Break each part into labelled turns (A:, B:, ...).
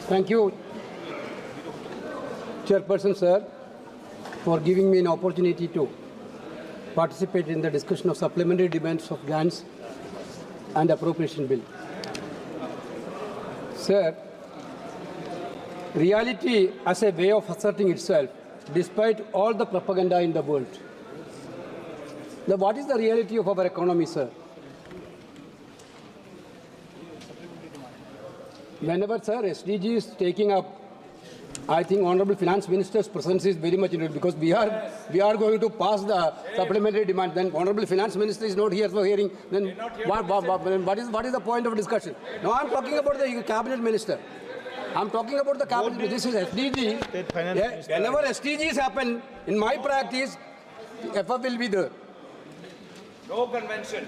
A: Thank you, Chairperson, sir, for giving me an opportunity to participate in the discussion of supplementary demands of grants and appropriation bill. Sir, reality as a way of asserting itself despite all the propaganda in the world. What is the reality of our economy, sir? Whenever, sir, SDG is taking up, I think Honorable Finance Minister's presence is very much needed because we are going to pass the supplementary demand. Then Honorable Finance Minister is not here for hearing. Then what is the point of discussion? No, I'm talking about the Cabinet Minister. I'm talking about the Cabinet. This is SDG. Whenever SDGs happen, in my practice, FF will be there.
B: No convention.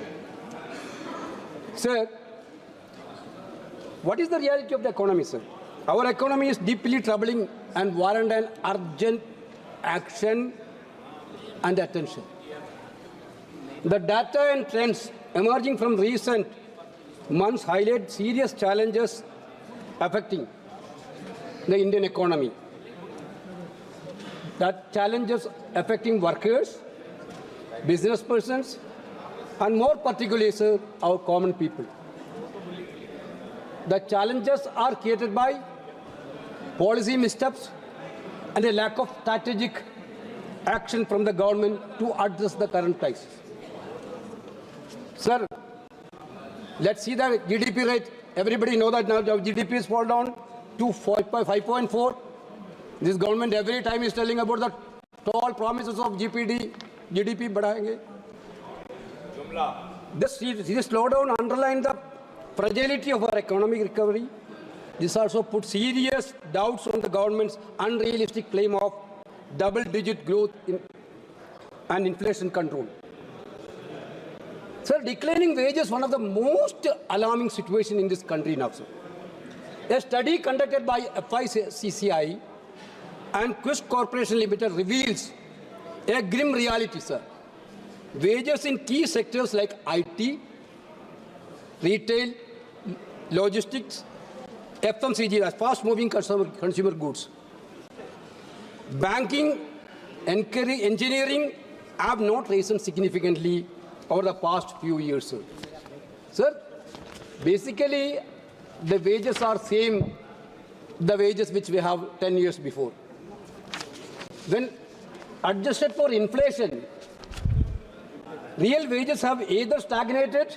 A: Sir, what is the reality of the economy, sir? Our economy is deeply troubling and warrant an urgent action and attention. The data and trends emerging from recent months highlight serious challenges affecting the Indian economy. That challenges affecting workers, business persons, and more particularly, sir, our common people. The challenges are created by policy missteps and a lack of strategic action from the government to address the current crisis. Sir, let's see the GDP rate. Everybody knows that now the GDP is fall down to 5.4. This government every time is telling about the tall promises of GDP बढ़ाएंगे. This slowdown underlines the fragility of our economic recovery. This also puts serious doubts on the government's unrealistic claim of double-digit growth and inflation control. Sir, declining wages is one of the most alarming situations in this country now, sir. A study conducted by FICCI and Quest Corporation Limited reveals a grim reality, sir. Wages in key sectors like IT, retail, logistics, FMCG, as fast-moving consumer goods, banking, engineering have not risen significantly over the past few years, sir. Sir, basically, the wages are same, the wages which we have 10 years before. When adjusted for inflation, real wages have either stagnated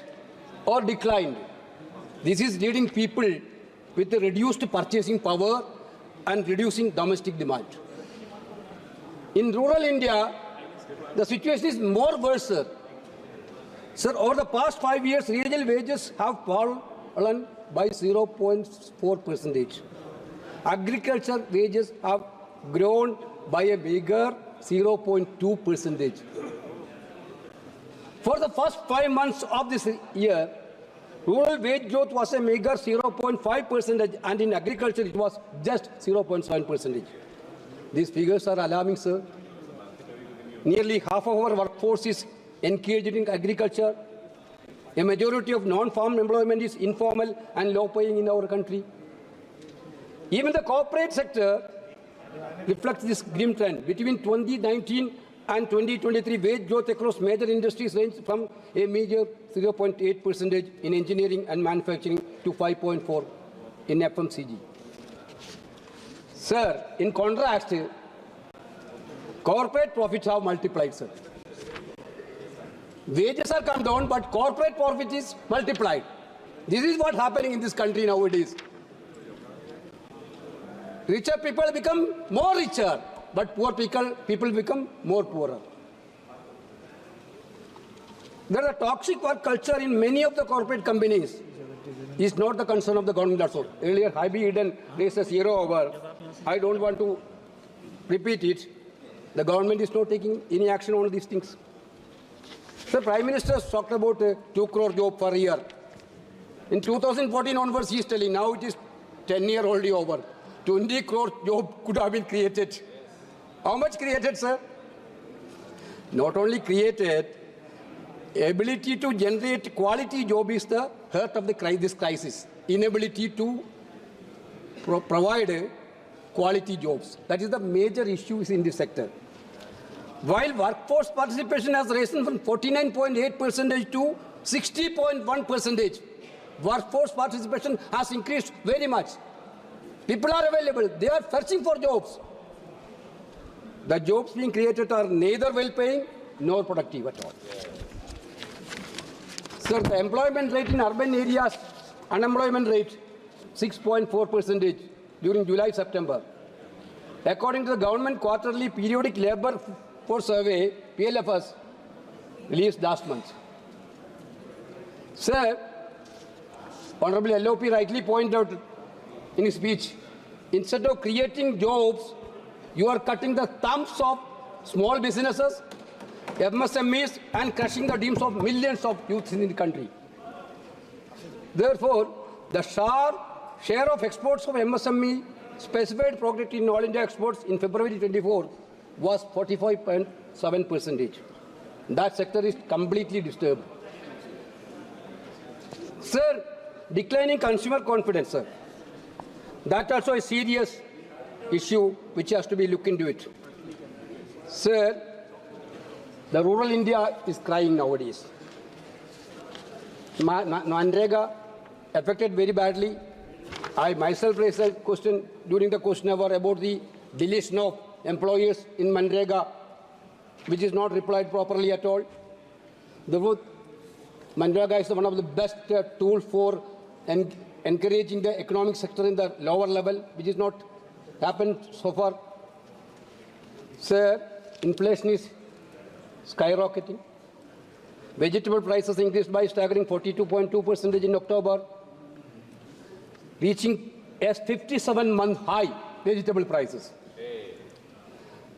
A: or declined. This is leading people with a reduced purchasing power and reducing domestic demand. In rural India, the situation is more worse, sir. Sir, over the past 5 years, real wages have fallen by 0.4%. Agriculture wages have grown by a bigger 0.2%. For the first 5 months of this year, rural wage growth was a meager 0.5% and in agriculture it was just 0.7%. These figures are alarming, sir. Nearly half of our workforce is engaged in agriculture. A majority of non-farm employment is informal and low-paying in our country. Even the corporate sector reflects this grim trend. Between 2019 and 2023, wage growth across major industries ranged from a major 0.8% in engineering and manufacturing to 5.4% in FMCG. Sir, in contrast, corporate profits have multiplied, sir. Wages are come down, but corporate profit is multiplied. This is what's happening in this country nowadays. Richer people become more richer, but poor people become more poorer. There is a toxic work culture in many of the corporate companies. It's not the concern of the government also. Earlier, Hybrid Eden raised a zero over. I don't want to repeat it. The government is not taking any action on these things. The Prime Minister has talked about a 2 crore job per year. In 2014 onwards, he is telling now it is 10 years already over. 20 crore job could have been created. How much created, sir? Not only created, ability to generate quality job is the heart of this crisis. Inability to provide quality jobs. That is the major issues in this sector. While workforce participation has risen from 49.8% to 60.1%, workforce participation has increased very much. People are available. They are searching for jobs. The jobs being created are neither well-paying nor productive at all. Sir, the employment rate in urban areas, unemployment rate, 6.4% during July-September. According to the government quarterly periodic labor force survey, PLFS, released last month. Sir, Honorable LOP rightly pointed out in his speech, instead of creating jobs, you are cutting the thumbs of small businesses, MSMEs, and crushing the dreams of millions of youths in the country. Therefore, the sharp share of exports of MSME specified product in all India exports in February 24 was 45.7%. That sector is completely disturbed. Sir, declining consumer confidence, sir. That also a serious issue which has to be looked into it. Sir, the rural India is crying nowadays. Manrega affected very badly. I myself raised a question during the question hour about the deletion of employers in Manrega, which is not replied properly at all. Manrega is one of the best tools for encouraging the economic sector in the lower level, which is not happened so far. Sir, inflation is skyrocketing. Vegetable prices increased by staggering 42.2% in October, reaching a 57-month high vegetable prices.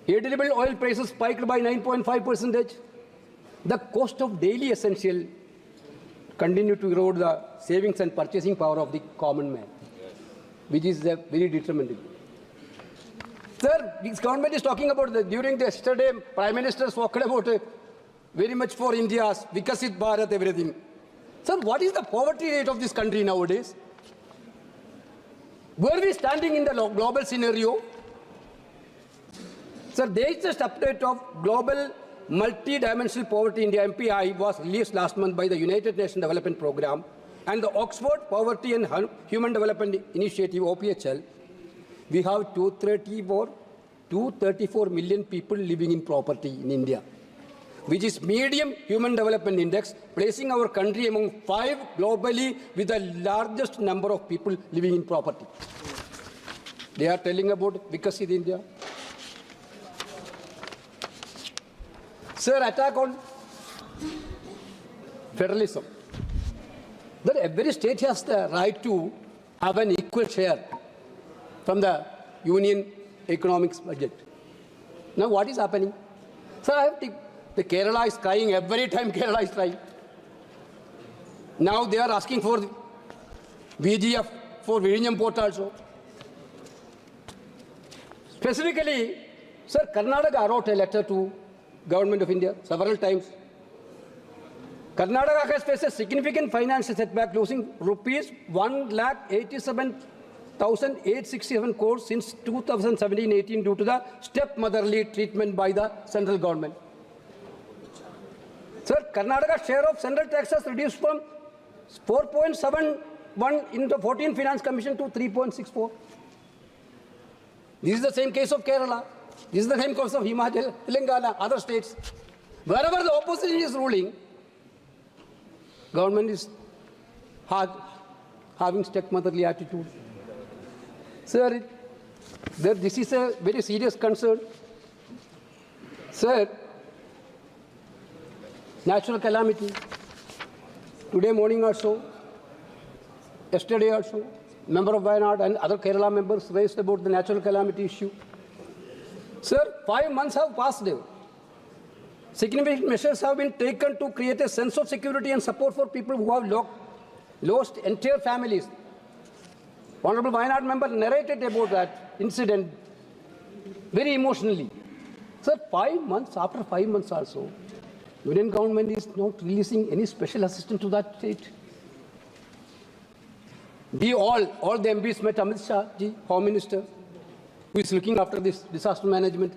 A: Edible oil prices spiked by 9.5%. The cost of daily essential continued to erode the savings and purchasing power of the common man, which is very detrimental. Sir, this government is talking about during the yesterday, Prime Minister spoke about very much for India's Vikasit Bharat, everything. Sir, what is the poverty rate of this country nowadays? Where are we standing in the global scenario? Sir, the latest update of global multi-dimensional poverty India MPI was released last month by the United Nations Development Programme and the Oxford Poverty and Human Development Initiative, OPHL. We have 234 million people living in poverty in India, which is medium human development index, placing our country among 5 globally with the largest number of people living in poverty. They are telling about Vikasit India. Sir, attack on federalism. That every state has the right to have an equal share from the union economics budget. Now what is happening? Sir, the Kerala is crying every time Kerala is crying. Now they are asking for VGF for Vizhinjam port also. Specifically, sir, Karnataka wrote a letter to Government of India several times. Karnataka has faced a significant financial setback, losing rupees 1,87,867 crores since 2017-18 due to the stepmotherly treatment by the central government. Sir, Karnataka's share of central taxes reduced from 4.71 in the 14th Finance Commission to 3.64. This is the same case of Kerala. This is the same case of Himachal, Telangana, other states. Wherever the opposition is ruling, government is having stepmotherly attitude. Sir, this is a very serious concern. Sir, natural calamity. Today morning also, yesterday also, member of Wayanad and other Kerala members raised about the natural calamity issue. Sir, 5 months have passed. Significant measures have been taken to create a sense of security and support for people who have lost entire families. Honorable Wayanad member narrated about that incident very emotionally. Sir, 5 months, after 5 months also, Union government is not releasing any special assistance to that state. All the MPs met Amit Shah, ji, Home Minister, who is looking after this disaster management.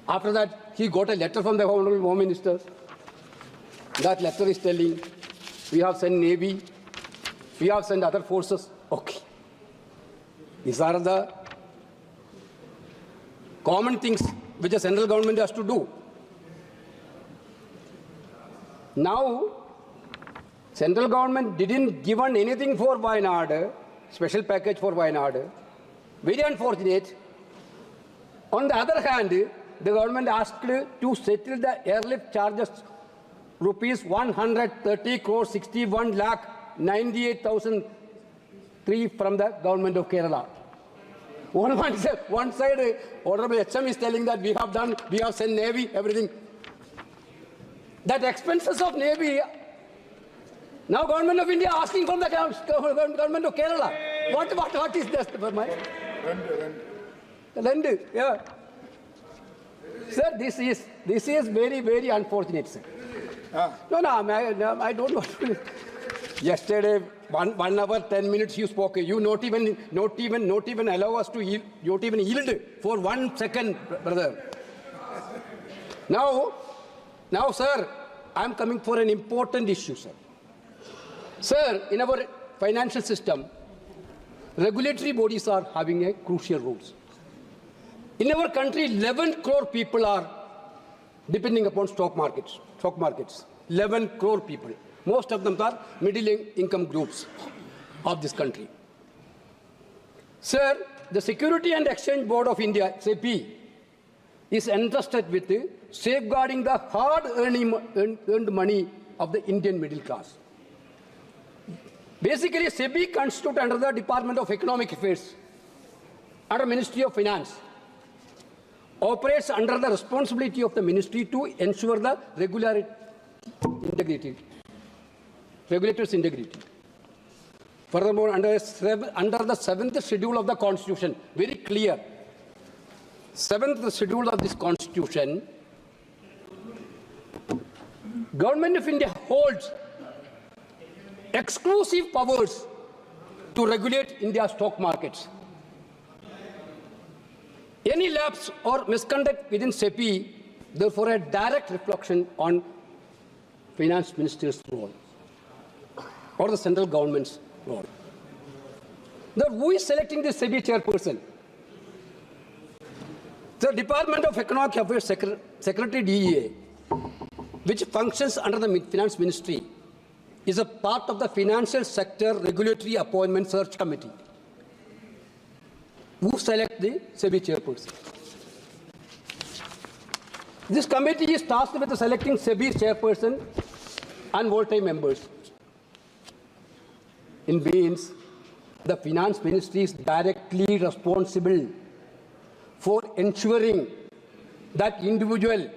A: After that, he got a letter from the Honorable Home Minister. That letter is telling, we have sent Navy, we have sent other forces. Okay. These are the common things which the central government has to do. Now, central government didn't give anything for Wayanad, special package for Wayanad. Very unfortunate. On the other hand, the government asked to settle the airlift charges rupees 130 crore 61 lakh 98,003 from the government of Kerala. One side, Honorable HM is telling that we have sent Navy, everything. That expenses of Navy, now Government of India asking from the Government of Kerala. What is this? Rent, yeah. Sir, this is very, very unfortunate, sir. No, I don't want to. Yesterday, 1 hour, 10 minutes you spoke. You not even allow us to yield, not even yield for 1 second, brother. Now, sir, I'm coming for an important issue, sir. Sir, in our financial system, regulatory bodies are having a crucial role. In our country, 11 crore people are depending upon stock markets. 11 crore people. Most of them are middle income groups of this country. Sir, the Security and Exchange Board of India, SEBI, is entrusted with safeguarding the hard-earned money of the Indian middle class. Basically, SEBI constitutes under the Department of Economic Affairs, under Ministry of Finance, operates under the responsibility of the ministry to ensure the regulatory integrity. Regulator's integrity. Furthermore, under the 7th schedule of the Constitution, very clear, 7th schedule of this Constitution, Government of India holds exclusive powers to regulate India's stock markets. Any lapse or misconduct within SEBI, therefore, a direct reflection on Finance Minister's role or the central government's role. Now, who is selecting the SEBI chairperson? The Department of Economic Affairs Secretary DEA, which functions under the Finance Ministry, is a part of the Financial Sector Regulatory Appointment Search Committee. Who select the SEBI chairperson? This committee is tasked with selecting SEBI chairperson and volatile members. In means, the Finance Ministry is directly responsible for ensuring that individual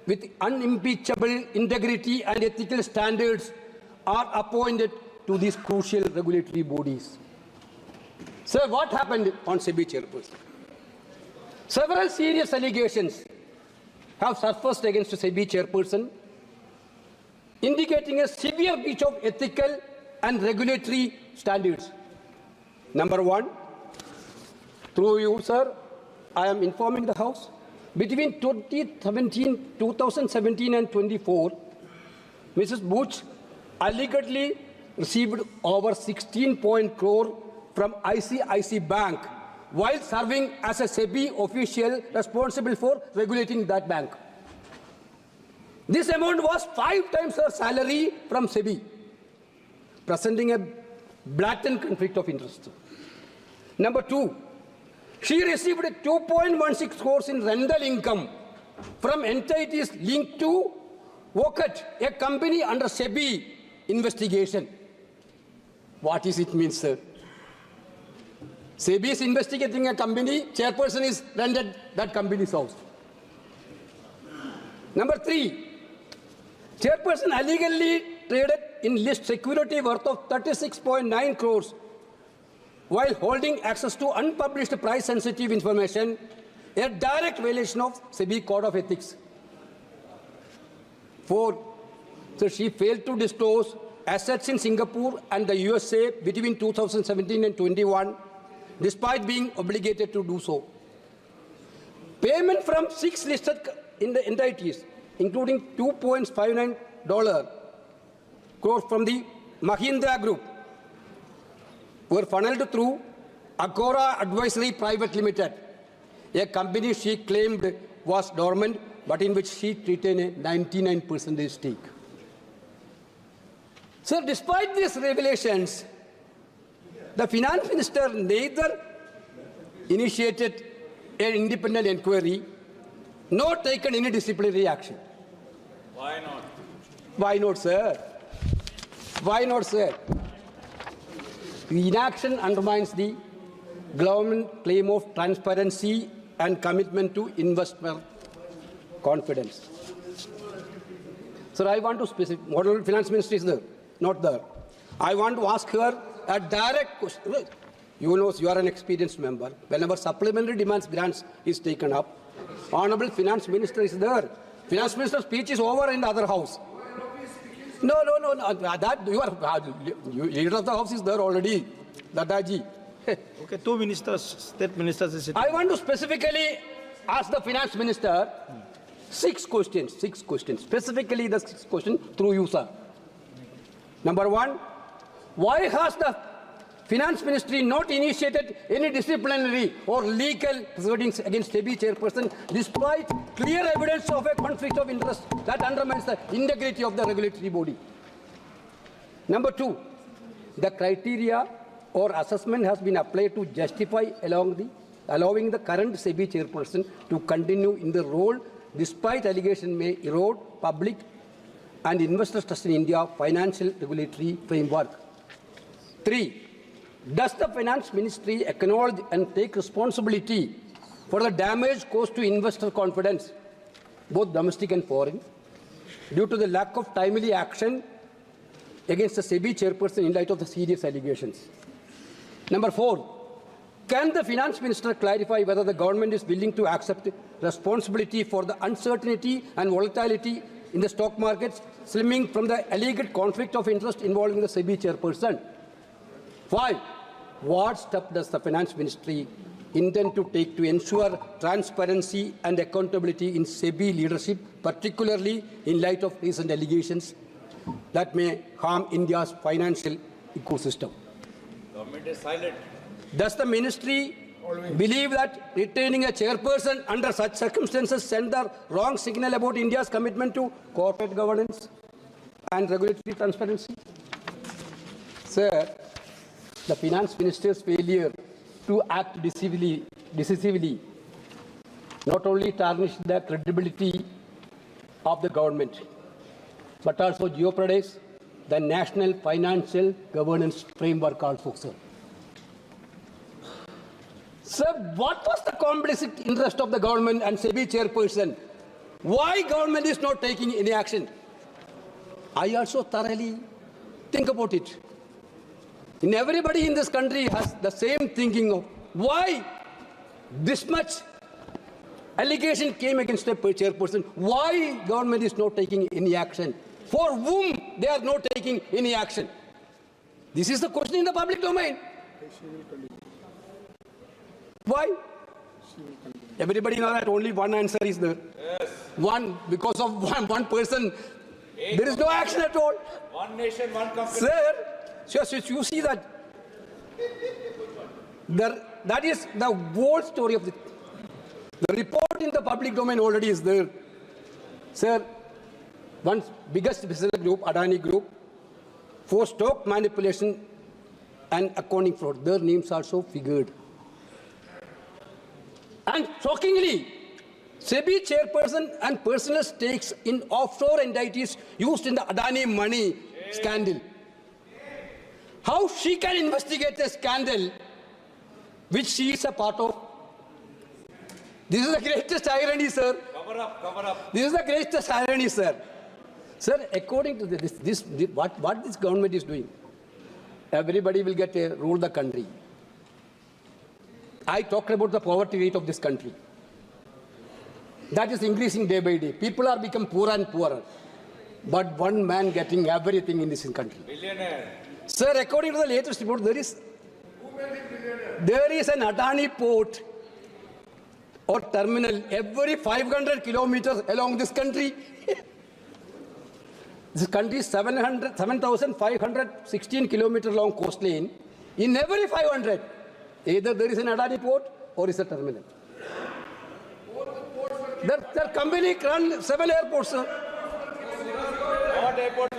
A: with unimpeachable integrity and ethical standards are appointed to these crucial regulatory bodies. Sir, what happened on SEBI chairperson? Several serious allegations have surfaced against the SEBI chairperson, indicating a severe breach of ethical and regulatory standards. Number one, through you, sir, I am informing the House, between 2017 and 24, Mrs. Buch allegedly received over 16 crore from ICICI Bank while serving as a SEBI official responsible for regulating that bank. This amount was 5 times her salary from SEBI, presenting a blatant conflict of interest. Number two, she received 2.16 crores in rental income from entities linked to Wokat, a company under SEBI investigation. What does it mean, sir? SEBI is investigating a company, chairperson is rented that company's house. Number three, chairperson illegally traded in list security worth of 36.9 crores while holding access to unpublished price-sensitive information, a direct violation of SEBI Code of Ethics. 4, so she failed to disclose assets in Singapore and the USA between 2017 and 21, despite being obligated to do so. Payment from 6 listed entities, including $2.59 crores from the Mahindra Group, were funneled through Agora Advisory Private Limited, a company she claimed was dormant, but in which she retained a 99% stake. So, despite these revelations, the finance minister neither initiated an independent inquiry nor taken any disciplinary action.
B: Why not?
A: Why not, sir? Why not, sir? The inaction undermines the government claim of transparency and commitment to investor confidence. Sir, I want to specify, Honorable Finance Minister is there, not there. I want to ask her a direct question. You know, you are an experienced member. Whenever supplementary demands grants is taken up, Honorable Finance Minister is there. Finance Minister's speech is over in the other house. No. That you are leader of the house is there already. Dadaji.
C: Okay, 2 ministers, state ministers is sitting.
A: I want to specifically ask the Finance Minister 6 questions. Specifically the 6 questions through you, sir. Number 1, why has the Finance Ministry not initiated any disciplinary or legal proceedings against SEBI chairperson despite clear evidence of a conflict of interest that undermines the integrity of the regulatory body? Number 2, the criteria or assessment has been applied to justify allowing the current SEBI chairperson to continue in the role despite allegation may erode public and investors' trust in India's financial regulatory framework. 3, does the Finance Ministry acknowledge and take responsibility for the damage caused to investor confidence, both domestic and foreign, due to the lack of timely action against the SEBI chairperson in light of the serious allegations? Number 4, can the Finance Minister clarify whether the government is willing to accept responsibility for the uncertainty and volatility in the stock markets stemming from the alleged conflict of interest involving the SEBI chairperson? 5, what step does the Finance Ministry intend to take to ensure transparency and accountability in SEBI leadership, particularly in light of recent allegations that may harm India's financial ecosystem?
B: Government is silent.
A: Does the ministry believe that retaining a chairperson under such circumstances send the wrong signal about India's commitment to corporate governance and regulatory transparency? Sir, the Finance Minister's failure to act decisively not only tarnished the credibility of the government, but also jeopardized the national financial governance framework also, sir. Sir, what was the complicit interest of the government and SEBI chairperson? Why government is not taking any action? I also thoroughly think about it. And everybody in this country has the same thinking of why this much allegation came against a chairperson. Why government is not taking any action? For whom they are not taking any action? This is the question in the public domain. Why? Everybody knows that only one answer is there.
B: Yes.
A: One, because of one person, there is no action at all.
B: One nation, one company.
A: Sir, you see that that is the whole story of the report in the public domain already is there. Sir, one biggest business group, Adani Group, for stock manipulation and accounting fraud, their names also figured. And shockingly, SEBI chairperson and personal stakes in offshore entities used in the Adani money scandal. How she can investigate a scandal which she is a part of? This is the greatest irony, sir.
B: Cover up.
A: This is the greatest irony, sir. Sir, according to what this government is doing, everybody will get to rule the country. I talked about the poverty rate of this country. That is increasing day by day. People are becoming poorer and poorer. but one man getting everything in this country.
B: Billionaire.
A: Sir, according to the latest report, there is an Adani port or terminal every 500 kilometers along this country. This country is 7,516 kilometers long coastline. In every 500, either there is an Adani port or is a terminal. Their company run 7 airports, sir.
B: What airports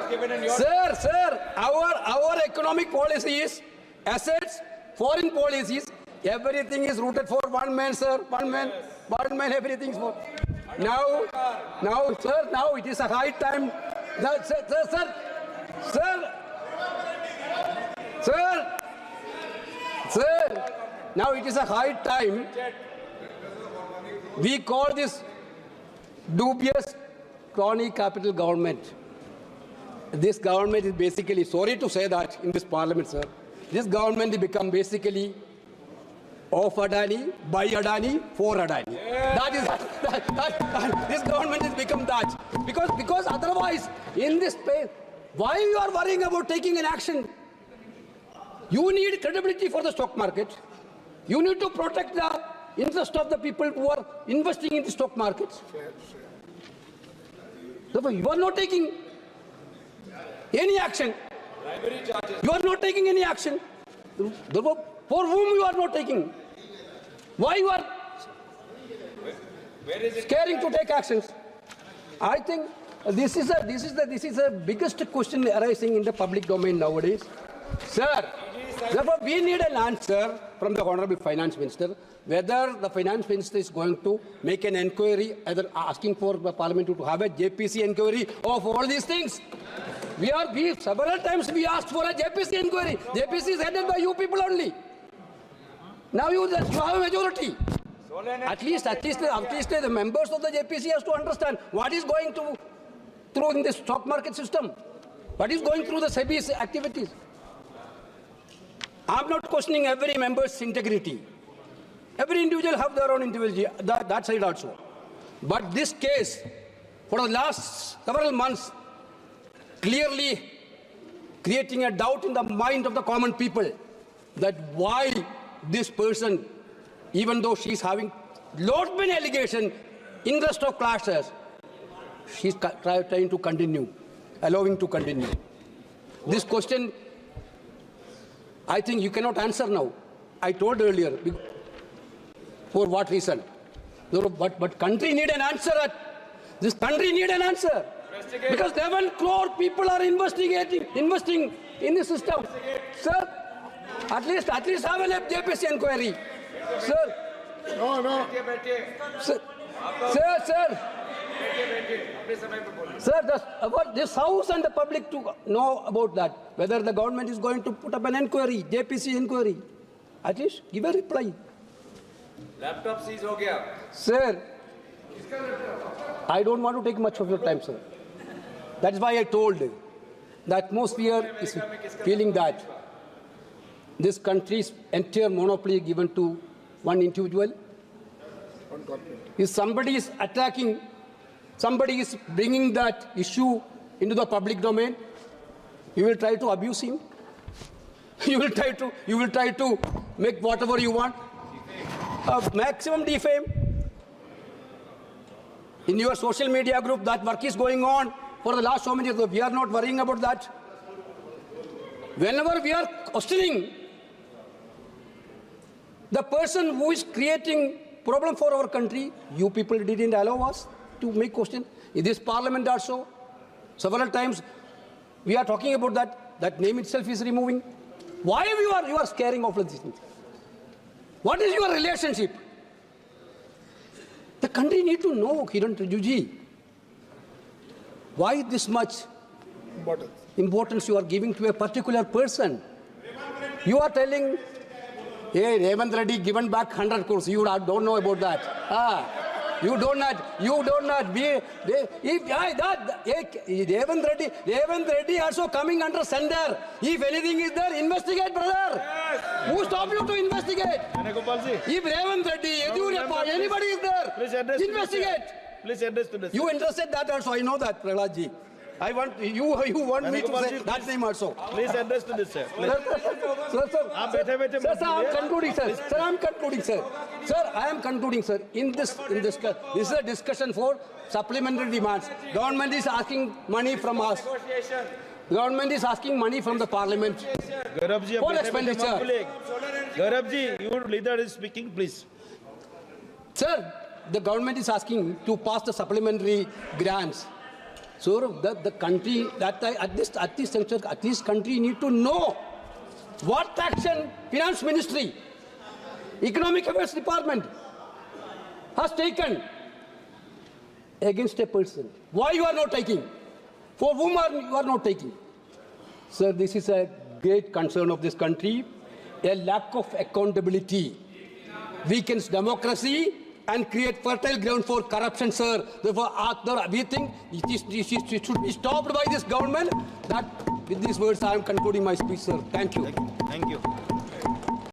B: given in your...
A: Sir, our economic policy is assets, foreign policies, everything is rooted for one man, sir. One man, everything is for. Now, sir, it is a high time. Sir, now it is a high time. We call this dubious crony capital government. This government is basically, sorry to say that in this parliament, sir, this government has become basically of Adani, by Adani, for Adani. Yeah. This government has become that. Because otherwise, in this space, why you are worrying about taking an action? You need credibility for the stock market. You need to protect the interest of the people who are investing in the stock markets. Therefore, you are not taking any action. You are not taking any action. Therefore, for whom you are not taking? Why you are scaring to take actions? I think this is the biggest question arising in the public domain nowadays. Sir, therefore we need an answer from the Honorable Finance Minister whether the Finance Minister is going to make an inquiry, either asking for the Parliament to have a JPC inquiry of all these things. We several times we asked for a JPC inquiry. JPC is headed by you people only. Now you have a majority. At least the members of the JPC has to understand what is going through in the stock market system. What is going through the SEBI's activities. I'm not questioning every member's integrity. Every individual have their own individual, that side also. But this case, for the last several months, clearly creating a doubt in the mind of the common people that why this person, even though she's having lot many allegations, interest of clashes, she's trying to continue, allowing to continue. This question, I think you cannot answer now. I told earlier, for what reason? But country need an answer. This country need an answer. Because 11 crore people are investing in the system. Sir, at least have a JPC inquiry. Sir. No. Sir. Sir, this House and the public to know about that. Whether the government is going to put up an inquiry, JPC inquiry. At least give a reply.
B: Laptop seize ho gaya.
A: Sir, I don't want to take much of your time, sir. That is why I told you. The atmosphere is feeling that this country's entire monopoly given to one individual. If somebody is attacking, somebody is bringing that issue into the public domain, you will try to abuse him. You will try to make whatever you want. Maximum defame. In your social media group, that work is going on for the last so many years. We are not worrying about that. Whenever we are questioning the person who is creating problem for our country, you people didn't allow us to make question. In this parliament also, several times we are talking about that. That name itself is removing. Why you are scaring of this thing? What is your relationship? The country need to know, Kiran Rijuji, why this much importance you are giving to a particular person. You are telling, hey, Revant Reddy given back 100 crores. You don't know about that. You don't not. Revant Reddy also coming under sender. If anything is there, investigate, brother. Yes. Who stopped you to investigate?
C: Venugopal ji.
A: If Revant Reddy, Yediyurappa, anybody is there, investigate.
C: Please address to the
A: You interested that also, I know that, Prahlad ji. I want, you want me to
C: Venugopal
A: say
C: ji,
A: that name also.
C: Please address to this, sir. Please.
A: Sir, I'm concluding, sir. Sir, I'm concluding, sir. Sir, I am concluding, sir. This is a discussion for supplementary demands. Government is asking money from us. Government is asking money from the parliament.
C: Gaurav ji,
A: For expenditure.
C: Gaurav ji, your leader is speaking, please.
A: Sir, the government is asking to pass the supplementary grants. So the country, at this juncture, at least country need to know what action Finance Ministry, Economic Affairs Department has taken against a person. Why you are not taking? For whom you are not taking? Sir, this is a great concern of this country. A lack of accountability weakens democracy and create fertile ground for corruption, sir. Therefore, we think it should be stopped by this government. That, with these words, I am concluding my speech, sir. Thank you.
C: Thank you.